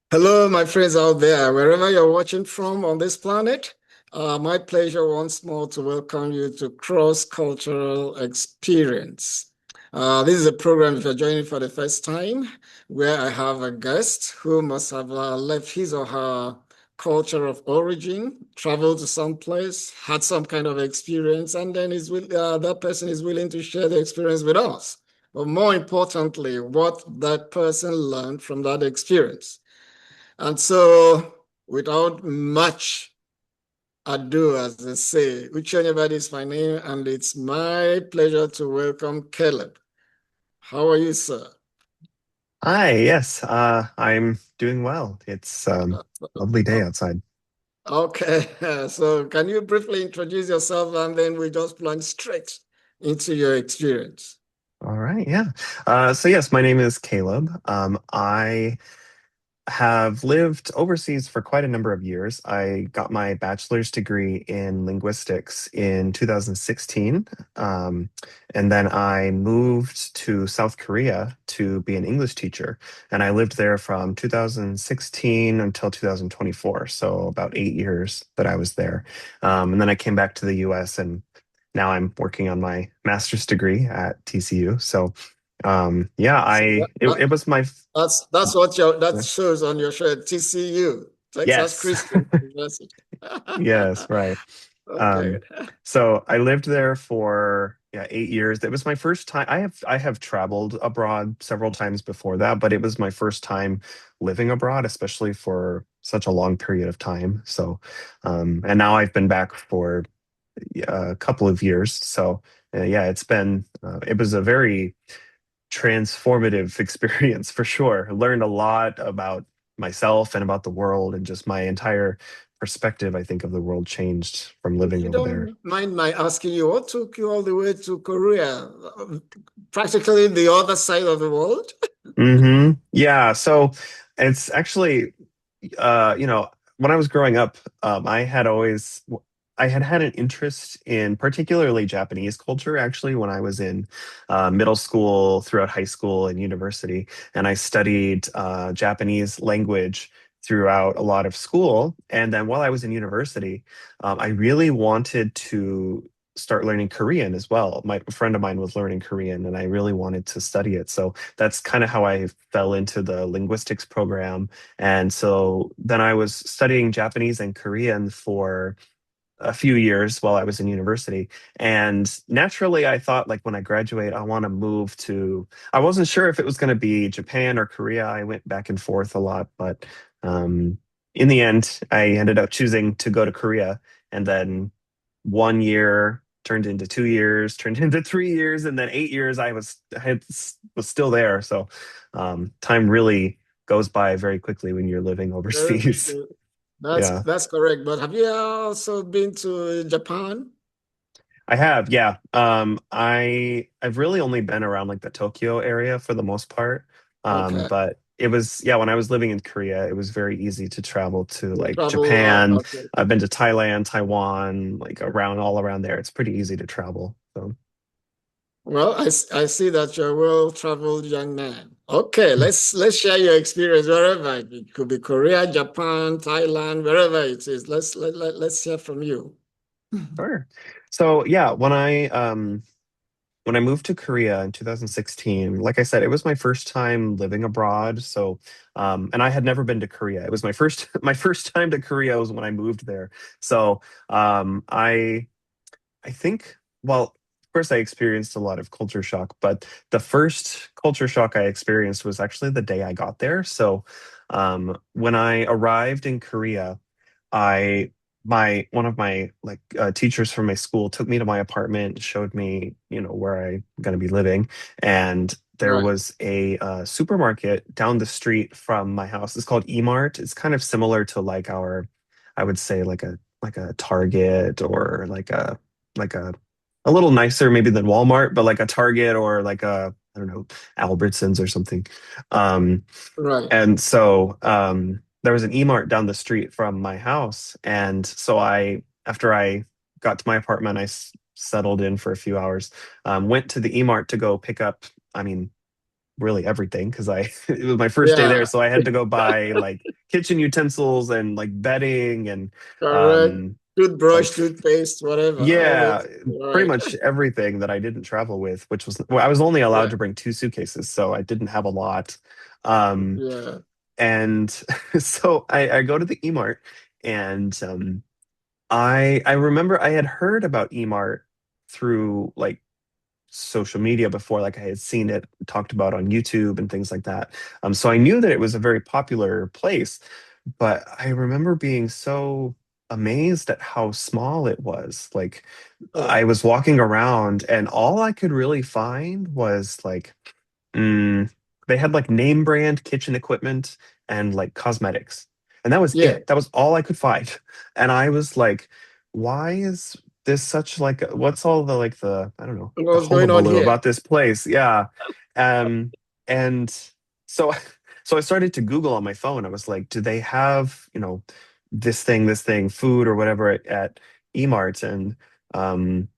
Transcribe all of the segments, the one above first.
Hello, my friends out there, wherever you're watching from on this planet. My pleasure once more to welcome you to Cross Cultural Experience. This is a program, if you're joining for the first time, where I have a guest who must have left his or her culture of origin, traveled to some place, had some kind of experience, and then that person is willing to share the experience with us. But more importantly, what that person learned from that experience. And so, without much ado, as they say, Uche Onyebadi is my name, and it's my pleasure to welcome Caleb. How are you, sir? Hi, yes, I'm doing well. It's lovely day Oh, outside. okay, so can you briefly introduce yourself and then we just plunge straight into your experience? All right, yeah. So yes, my name is Caleb. I have lived overseas for quite a number of years. I got my bachelor's degree in linguistics in 2016. And then I moved to South Korea to be an English teacher. And I lived there from 2016 until 2024. So about 8 years that I was there. And then I came back to the US and now I'm working on my master's degree at TCU. So yeah, So it was my that's that shows on your shirt, TCU, Texas yes. Christian University. Yes, right. Okay. Um, so I lived there for 8 years. It was my first time. I have traveled abroad several times before that, but it was my first time living abroad, especially for such a long period of time. So, and now I've been back for a couple of years. So, yeah, it was a very transformative experience for sure. I learned a lot about myself and about the world, and just my entire perspective, I think, of the world changed from If living you over there. don't mind my asking you, what took you all the way to Korea? Practically the other side of the world? Yeah, so it's actually, you know, when I was growing up, I had had an interest in particularly Japanese culture, actually, when I was in middle school, throughout high school and university. And I studied Japanese language throughout a lot of school. And then while I was in university, I really wanted to start learning Korean as well. A friend of mine was learning Korean, and I really wanted to study it. So that's kind of how I fell into the linguistics program. And so then I was studying Japanese and Korean for a few years while I was in university. And naturally, I thought, like, when I graduate, I want to move to, I wasn't sure if it was going to be Japan or Korea. I went back and forth a lot, but um, in the end, I ended up choosing to go to Korea. And then 1 year turned into 2 years, turned into 3 years, and then 8 years was still there. So time really goes by very quickly when you're living Very overseas. quickly. That's Yeah. that's correct. But have you also been to Japan? I have, yeah. I've really only been around like the Tokyo area for the most part. Okay. But it was, yeah, when I was living in Korea, it was very easy to travel to You like travel, Japan. okay. I've been to Thailand, Taiwan, like around all around there. It's pretty easy to travel. So Well, I see that you're a well-traveled young man. Okay, let's share your experience wherever. It could be Korea, Japan, Thailand, wherever it is. Let's hear from you. sure. So yeah, when I moved to Korea in 2016, like I said, it was my first time living abroad. So, and I had never been to Korea. It was my first my first time to Korea was when I moved there. So, I think, well, of course, I experienced a lot of culture shock, but the first culture shock I experienced was actually the day I got there. So, when I arrived in Korea, I my one of my teachers from my school took me to my apartment, showed me, where I'm going to be living, and there Right. was a supermarket down the street from my house. It's called E-Mart. It's kind of similar to like I would say like a Target, or like a little nicer maybe than Walmart, but like a Target or like a, I don't know, Albertsons or something. Um, Right. and so there was an E-Mart down the street from my house. And so after I got to my apartment, settled in for a few hours, went to the E-Mart to go pick up, I mean, really everything because I it was my first day there, Yeah, so I had to go buy like kitchen utensils and like bedding and correct. um Toothbrush, like toothpaste, whatever, all yeah, this. pretty Right. much everything that I didn't travel with, which was well, I was only allowed Yeah, to bring two suitcases, so I didn't have a lot. Um yeah. and so I go to the Emart and I remember I had heard about Emart through like social media before, like I had seen it talked about on YouTube and things like that. So I knew that it was a very popular place, but I remember being so amazed at how small it was. Like Oh, I was walking around and all I could really find was like Mm, they had like name brand kitchen equipment and like cosmetics. And that was yeah. it. That was all I could find. And I was like, why is this such like what's all the like the I don't know, the What's going on hullabaloo here? about this place? Yeah. And so so I started to Google on my phone. I was like, do they have, this thing, food or whatever at Emart? And um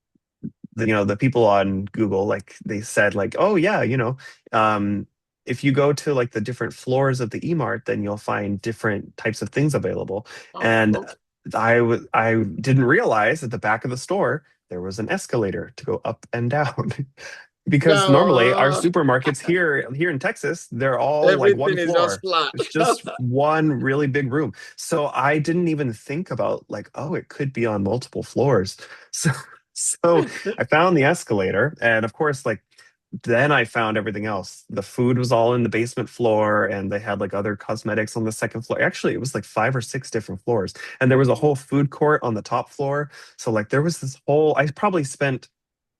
the people on Google, like they said like, oh yeah, um, if you go to like the different floors of the Emart, then you'll find different types of things available. Oh, And okay. I didn't realize at the back of the store there was an escalator to go up and down. Because Now, normally our supermarkets here in Texas, they're all like one everything is just floor. flat. It's just one really big room. So I didn't even think about like, oh, it could be on multiple floors. So so I found the escalator, and of course, like then I found everything else. The food was all in the basement floor, and they had like other cosmetics on the second floor. Actually, it was like five or six different floors, and there was a whole food court on the top floor. So like there was this whole. I probably spent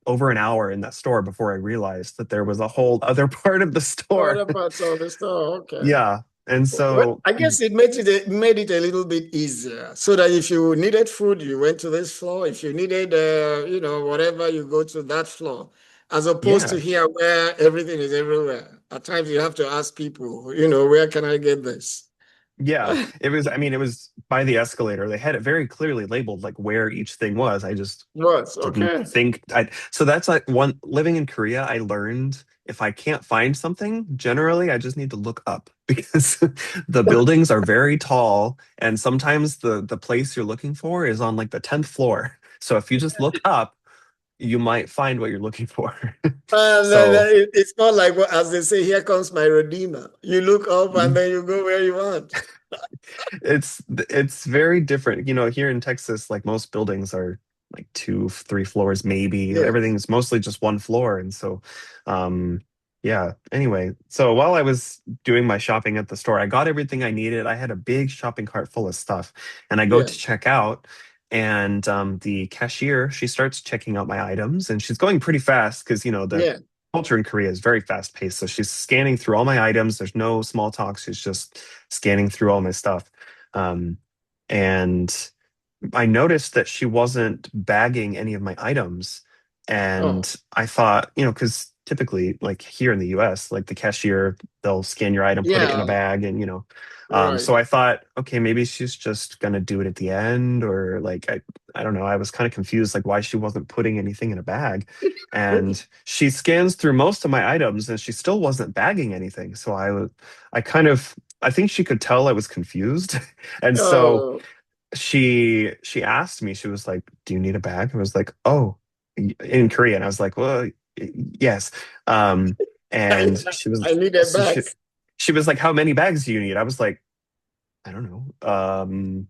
over an hour in that store before I realized that there was a whole other part of the store. Other parts of the store, okay. Yeah, and Well, so I guess it made it a little bit easier, so that if you needed food, you went to this floor. If you needed, whatever, you go to that floor, as opposed to yeah. here where everything is everywhere. At times, you have to ask people, where can I get this? Yeah, it was. I mean, it was by the escalator. They had it very clearly labeled, like where each thing was. I just What? didn't Okay. think I. So that's like one living in Korea. I learned if I can't find something, generally, I just need to look up because the buildings are very tall, and sometimes the place you're looking for is on like the 10th floor. So if you just look up, you might find what you're looking for. So It's not like what, as they say, here comes my redeemer. You look up and then you go where you want. it's very different. Here in Texas, like most buildings are like two, three floors, maybe. Yes. Everything's mostly just one floor. And so, yeah. Anyway, so while I was doing my shopping at the store, I got everything I needed. I had a big shopping cart full of stuff, and I go Yeah. to check out. And the cashier, she starts checking out my items, and she's going pretty fast because the Yeah. culture in Korea is very fast paced. So she's scanning through all my items. There's no small talk. She's just scanning through all my stuff. Um, and I noticed that she wasn't bagging any of my items. Oh, And I thought, because typically, like here in the US, like the cashier, they'll scan your item, put it in a yeah. bag, and, Right. so I thought, okay, maybe she's just gonna do it at the end, or like, I don't know. I was kind of confused, like why she wasn't putting anything in a bag. And she scans through most of my items and she still wasn't bagging anything. So I kind of, I think she could tell I was confused. And so Oh, she asked me, she was like, "Do you need a bag?" I was like, "Oh," in Korean. I was like, "Well, yes." Um, I, and she I was need a so bag. she was like, "How many bags do you need?" I was like, "I don't know,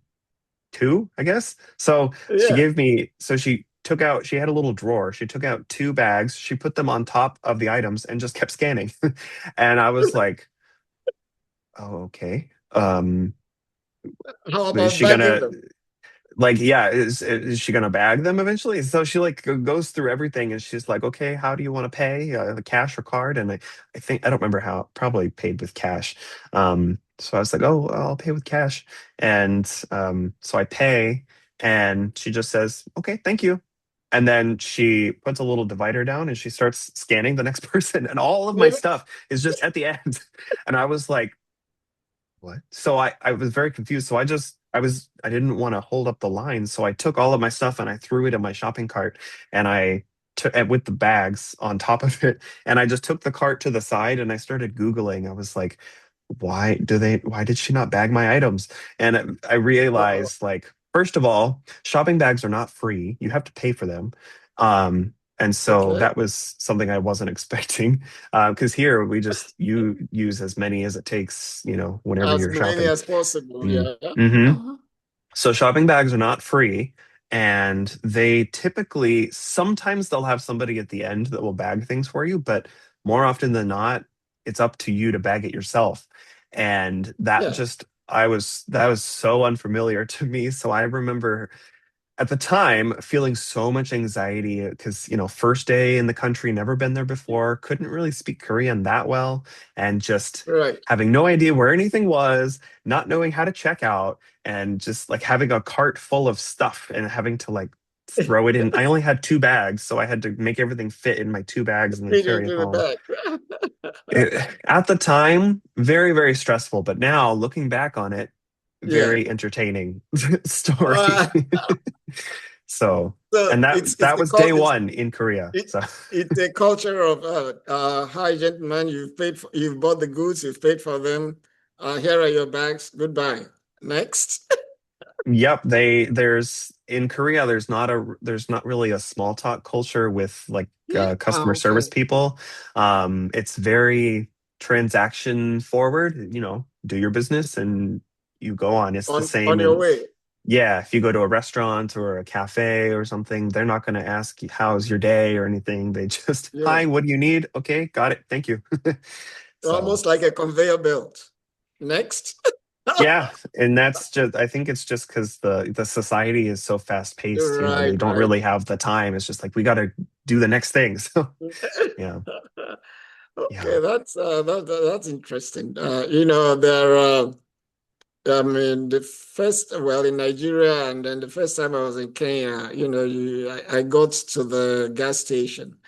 two, I guess." So Yeah. she took out, she had a little drawer. She took out two bags. She put them on top of the items and just kept scanning. And I was like, "Oh, okay." How Is about she bagging gonna them? like yeah is she gonna bag them eventually? So she like goes through everything and she's like, okay, how do you want to pay, the cash or card? And I think I don't remember how, probably paid with cash. So I was like, oh, I'll pay with cash. And so I pay, and she just says, okay, thank you. And then she puts a little divider down and she starts scanning the next person, and all of my stuff is just at the end. And I was like, what? So I was very confused. So I didn't want to hold up the line. So I took all of my stuff and I threw it in my shopping cart, and I with the bags on top of it, and I just took the cart to the side and I started Googling. I was like, why did she not bag my items? And I Uh-oh. realized, like, first of all, shopping bags are not free. You have to pay for them. And so Okay. that was something I wasn't expecting. Because here we just you use as many as it takes, whenever As you're many shopping. as possible. Mm. Yeah. hmm Uh-huh. So shopping bags are not free, and they typically sometimes they'll have somebody at the end that will bag things for you, but more often than not, it's up to you to bag it yourself. And Yeah. that was so unfamiliar to me. So I remember at the time feeling so much anxiety because first day in the country, never been there before, couldn't really speak Korean that well, and just Right. having no idea where anything was, not knowing how to check out, and just like having a cart full of stuff and having to like throw it in. I only had two bags, so I had to make everything fit in my two bags and then Feed carry it into the home. bag. At the time, very, very stressful, but now looking back on it, Yeah. very entertaining story. Uh, So, so and it's that the was day cult. one in Korea. It, So, it's a culture of hi gentlemen, you've bought the goods, you've paid for them. Here are your bags. Goodbye. Next. yep, there's in Korea there's not really a small talk culture with like customer service Okay. people. It's very transaction forward, do your business and you go on. It's the On same your in way. yeah, if you go to a restaurant or a cafe or something, they're not going to ask you how's your day or anything. They just, Yeah. hi, what do you need? Okay, got it. Thank you. So, Almost like a conveyor belt. Next. yeah, and that's just I think it's just because the society is so fast paced, they Right, don't right. really have the time. It's just like we got to do the next thing. So, yeah. Yeah. Okay, that's interesting. There I mean, the first, well, in Nigeria, and then the first time I was in Kenya, I got to the gas station.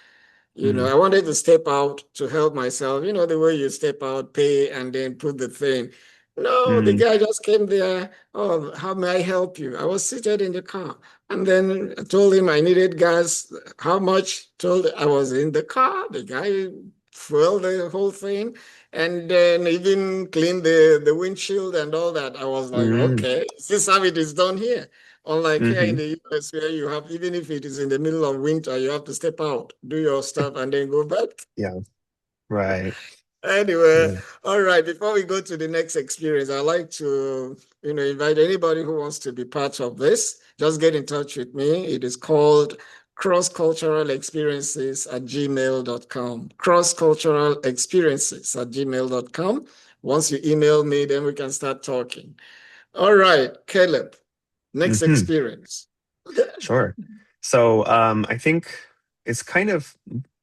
Mm, I wanted to step out to help myself. The way you step out, pay, and then put the thing. No, the mm, guy just came there. Oh, how may I help you? I was seated in the car. And then I told him I needed gas. How much? Told I was in the car. The guy fueled the whole thing and then even cleaned the windshield and all that. I was like, mm, okay, this is how it is done here. Unlike here in hmm. the US, where you have, even if it is in the middle of winter, you have to step out, do your stuff, and then go back. Yeah, right. Anyway, Yeah. all right, before we go to the next experience, I'd like to, invite anybody who wants to be part of this, just get in touch with me. It is called crossculturalexperiences at gmail.com. Crossculturalexperiences at gmail.com. Once you email me, then we can start talking. All right, Caleb, next hmm experience. Sure. So, I think it's kind of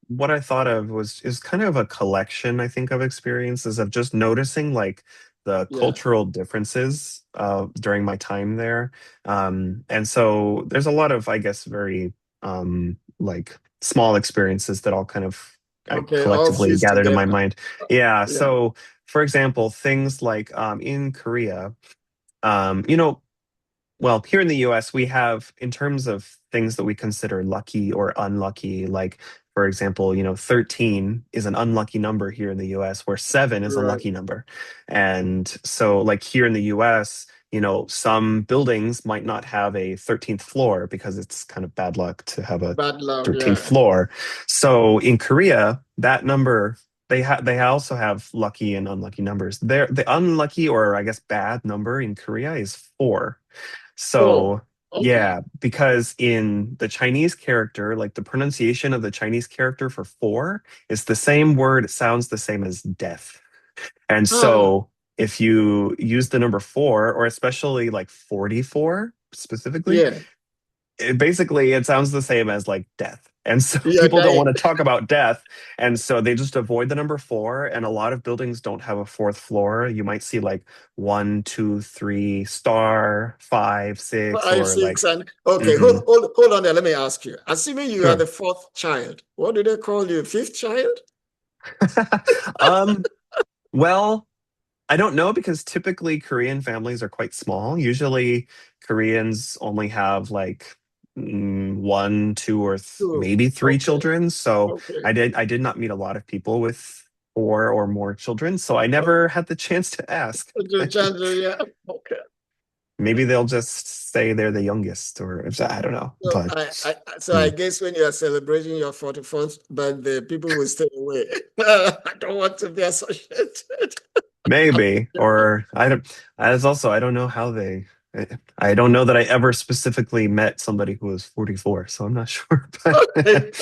what I thought of was is kind of a collection, I think, of experiences of just noticing like the Yeah. cultural differences during my time there. And so there's a lot of, I guess, very like small experiences that all kind of Okay, all collectively fused gathered in my together. mind. Yeah. Yeah. So, for example, things like in Korea, well, here in the US, we have, in terms of things that we consider lucky or unlucky, like, for example, 13 is an unlucky number here in the US, where seven is a Right. lucky number. And so, like, here in the US, some buildings might not have a 13th floor because it's kind of bad luck to have a Bad luck. 13th Yeah. floor. So in Korea, that number they also have lucky and unlucky numbers. The unlucky or I guess bad number in Korea is four. Oh, So, okay. yeah, because in the Chinese character, like the pronunciation of the Chinese character for four is the same word, it sounds the same as death. And Ah, so, if you use the number four, or especially like 44 specifically, yeah. it sounds the same as like death. And so You're people don't dying. want to talk about death. And so they just avoid the number four. And a lot of buildings don't have a fourth floor. You might see like one, two, three, star, five, six, Five, or six, like, and okay. mhm. Hold on there. Let me ask you. Assuming you are Sure. the fourth child, what do they call you? Fifth child? um, well, I don't know because typically Korean families are quite small. Usually Koreans only have like one, two, or Two. maybe three Okay. children. So Okay. I did not meet a lot of people with four or more children. So I Okay. never had the chance to ask. Yeah. Okay. Maybe they'll just say they're the youngest, or I don't know. So But I mm, guess when you are celebrating your 41st birthday, people will stay away. I don't want to be associated. maybe, or I don't. As also, I don't know how they. I don't know that I ever specifically met somebody who was 44, so I'm not sure. But Okay.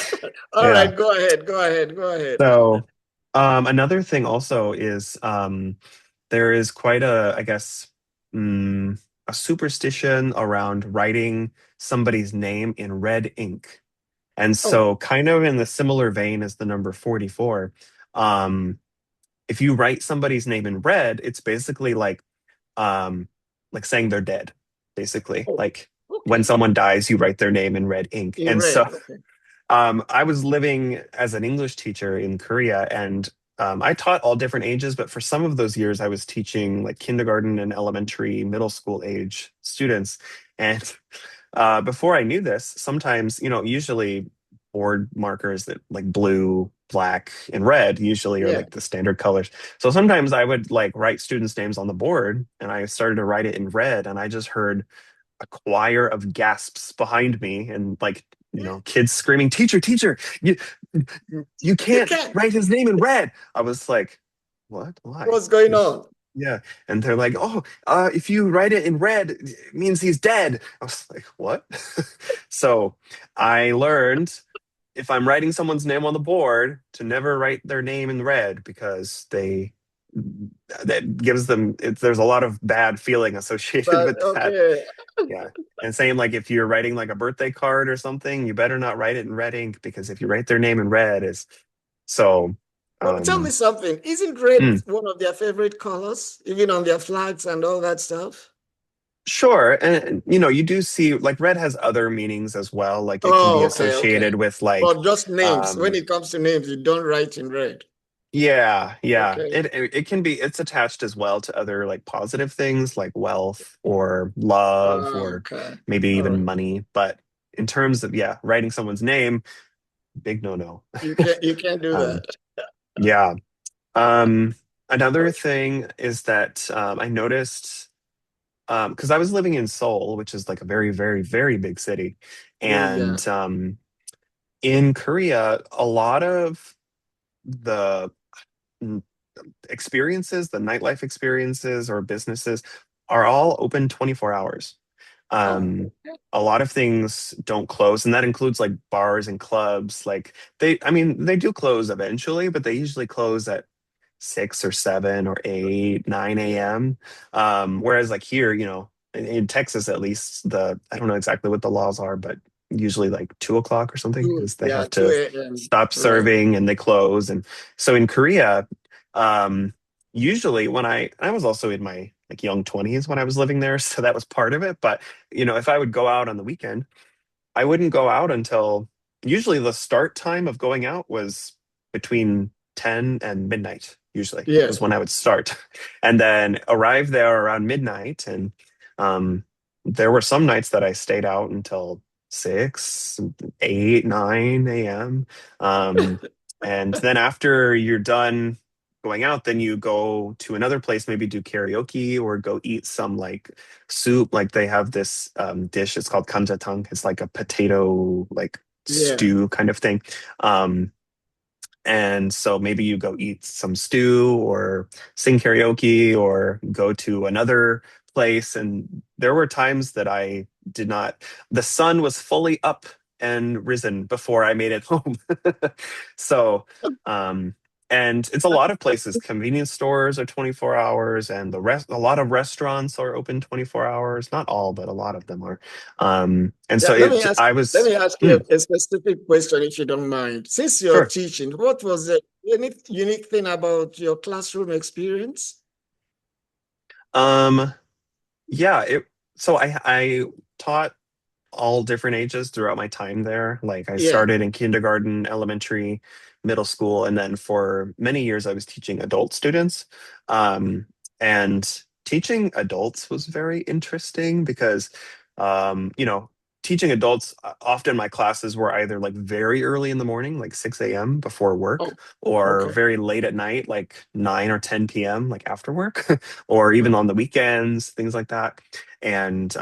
All yeah. right, go ahead. Go ahead. Go ahead. So another thing also is there is quite a, I guess, a superstition around writing somebody's name in red ink. And Oh, so, kind of in the similar vein as the number 44, um, if you write somebody's name in red, it's basically um, like saying they're dead, basically. oh, Like when okay. someone dies, you write their name in red ink. In And red. so, Okay. I was living as an English teacher in Korea, and I taught all different ages, but for some of those years, I was teaching like kindergarten and elementary, middle school age students. And before I knew this, sometimes, usually board markers that like blue, black, and red usually are Yeah. like the standard colors. So sometimes I would like write students' names on the board, and I started to write it in red, and I just heard a choir of gasps behind me and like kids screaming, teacher, teacher, you You can't can. write his name in red. I was like, what, why? What's going on? Yeah. And they're like, oh, if you write it in red, it means he's dead. I was like, what? So I learned if I'm writing someone's name on the board to never write their name in red because that gives them there's a lot of bad feeling associated But with that. okay. Yeah. And same like if you're writing like a birthday card or something, you better not write it in red ink because if you write their name in red is so Well, tell me um something. Isn't red mm, one of their favorite colors, even on their flags and all that stuff? sure. And you do see like red has other meanings as well. Like it can be Oh, okay, okay. associated with like But just names. When um it comes to names, you don't write in red. yeah, yeah. Okay. It can be it's attached as well to other like positive things like wealth or love or Okay. maybe All even right. money. But in terms of writing someone's name, big no-no. You can't do that. Um, yeah. Um, another Okay. thing is that I noticed because I was living in Seoul, which is like a very, very, very big city, Yeah. and in Korea, a lot of the mm, experiences, the nightlife experiences or businesses, are all open 24 hours. Oh, Um, a lot of things don't close, and that includes like bars and clubs. Like I mean, they do close eventually, but they usually close at 6 or 7 or 8, 9 a.m. Whereas like here, in Texas at least, I don't know exactly what the laws are, but usually like 2 o'clock or something two. is they Yeah, have 2 to a.m. stop Right. serving and they close. And so in Korea, um, usually when I was also in my like young 20s when I was living there, so that was part of it. But if I would go out on the weekend, I wouldn't go out until usually the start time of going out was between 10 and midnight, usually Yeah. was when I would start. And then arrive there around midnight. And um, there were some nights that I stayed out until 6, 8, 9 a.m. Um, and then after you're done going out, then you go to another place, maybe do karaoke or go eat some like soup. Like they have this dish. It's called kamjatang. It's like a potato like Yeah. stew kind of thing. Um, and so maybe you go eat some stew or sing karaoke or go to another place. And there were times that I did not. The sun was fully up and risen before I made it home. So, um, and it's a lot of places. Convenience stores are 24 hours, and a lot of restaurants are open 24 hours. Not all, but a lot of them are. And Yeah. so I Let was, me ask you a specific question, if you don't mind. Since you're sure. teaching, what was the any unique thing about your classroom experience? Um, yeah, so I taught all different ages throughout my time there. Like I Yeah. started in kindergarten, elementary, middle school, and then for many years I was teaching adult students. Um, and teaching adults was very interesting because, um, you know, teaching adults, often my classes were either like very early in the morning, like 6 a.m. before Oh, work, or okay. very late at night, like 9 or 10 p.m., like after work, or even Mm. on the weekends, things like that. And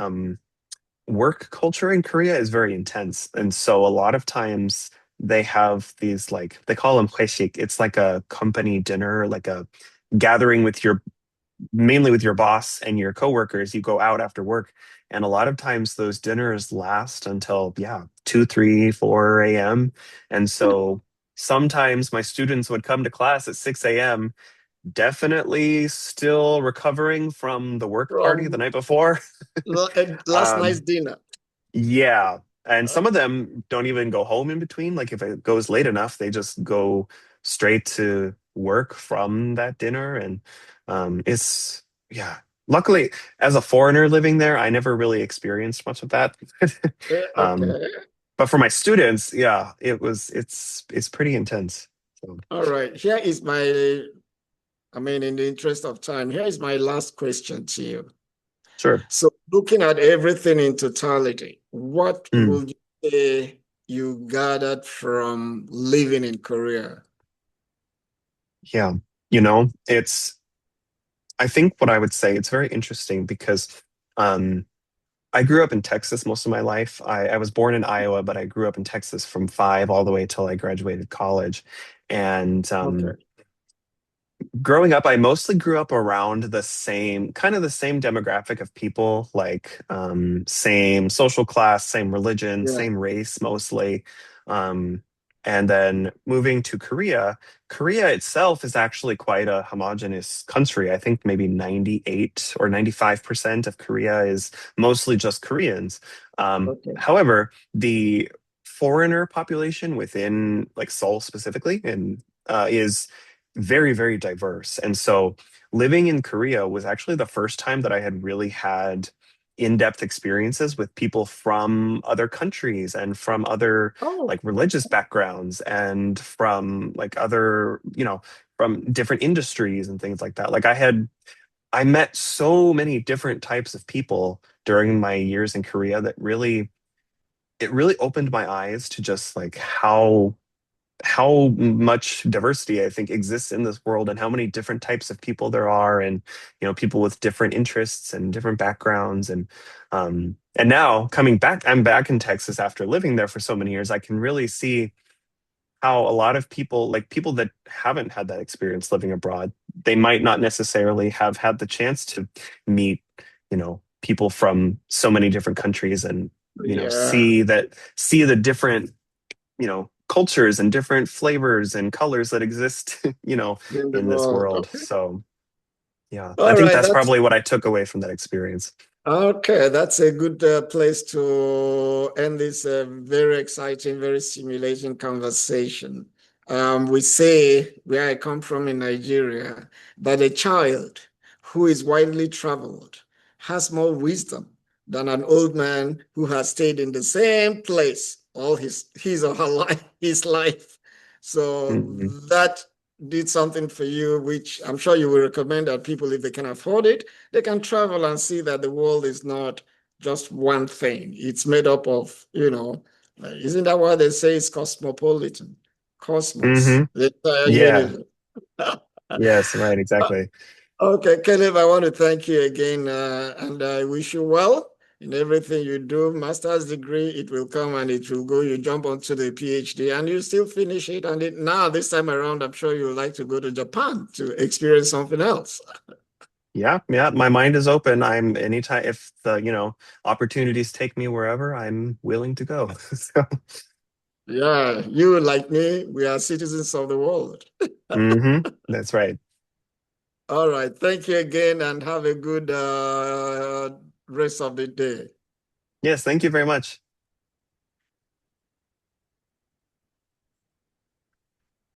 work culture in Korea is very intense. And so a lot of times they have these, like, they call them 회식. It's like a company dinner, like a gathering with your, mainly with your boss and your coworkers. You go out after work. And a lot of times those dinners last until, yeah, 2, 3, 4 a.m. And so sometimes my students would come to class at 6 a.m., definitely still recovering from the work party the From night before. last night's Um, dinner. yeah. And Uh, some of them don't even go home in between. Like if it goes late enough, they just go straight to work from that dinner. And it's, yeah. Luckily, as a foreigner living there, I never really experienced much of that. um, okay. but for my students, yeah, it's pretty intense. So, All right. Here is my, I mean, in the interest of time, here is my last question to you. sure. So, looking at everything in totality, what Mm, would you say you gathered from living in Korea? yeah. I think what I would say, it's very interesting because um, I grew up in Texas most of my life. I was born in Iowa, but I grew up in Texas from 5 all the way till I graduated college. And Okay. growing up, I mostly grew up around kind of the same demographic of people, like same social class, same religion, Yeah. same race mostly. Um, and then moving to Korea, Korea itself is actually quite a homogenous country. I think maybe 98 or 95% of Korea is mostly just Koreans. Okay. However, the foreigner population within like Seoul specifically and is very, very diverse. And so living in Korea was actually the first time that I had really had in-depth experiences with people from other countries and from other Oh, like religious backgrounds and from like other, from different industries and things like that. I met so many different types of people during my years in Korea that it really opened my eyes to just like how much diversity I think exists in this world and how many different types of people there are and people with different interests and different backgrounds and now coming back, I'm back in Texas after living there for so many years. I can really see how a lot of people, like people that haven't had that experience living abroad, they might not necessarily have had the chance to meet people from so many different countries and yeah. see the different cultures and different flavors and colors that exist, In the in this world. world. Okay. So, yeah, I All think right. that's That's probably what I took away from that experience. okay. That's a good place to end this very exciting, very stimulating conversation. We say, where I come from in Nigeria, that a child who is widely traveled has more wisdom than an old man who has stayed in the same place all his or her life, his life. So Mhm. that did something for you, which I'm sure you will recommend that people, if they can afford it, they can travel and see that the world is not just one thing. It's made up of, isn't that why they say it's cosmopolitan? Cosmos, Mhm. the entire Yeah. universe. Yes, right, exactly. Okay, Caleb, I want to thank you again, and I wish you well in everything you do. Master's degree, it will come and it will go. You jump onto the PhD and you still finish it. And now, this time around, I'm sure you would like to go to Japan to experience something else. Yeah, yeah, my mind is open. I'm anytime if the, opportunities take me wherever, I'm willing to go. So, Yeah, you like me, we are citizens of the world. that's right. All right. Thank you again and have a good rest of the day. Yes, thank you very much.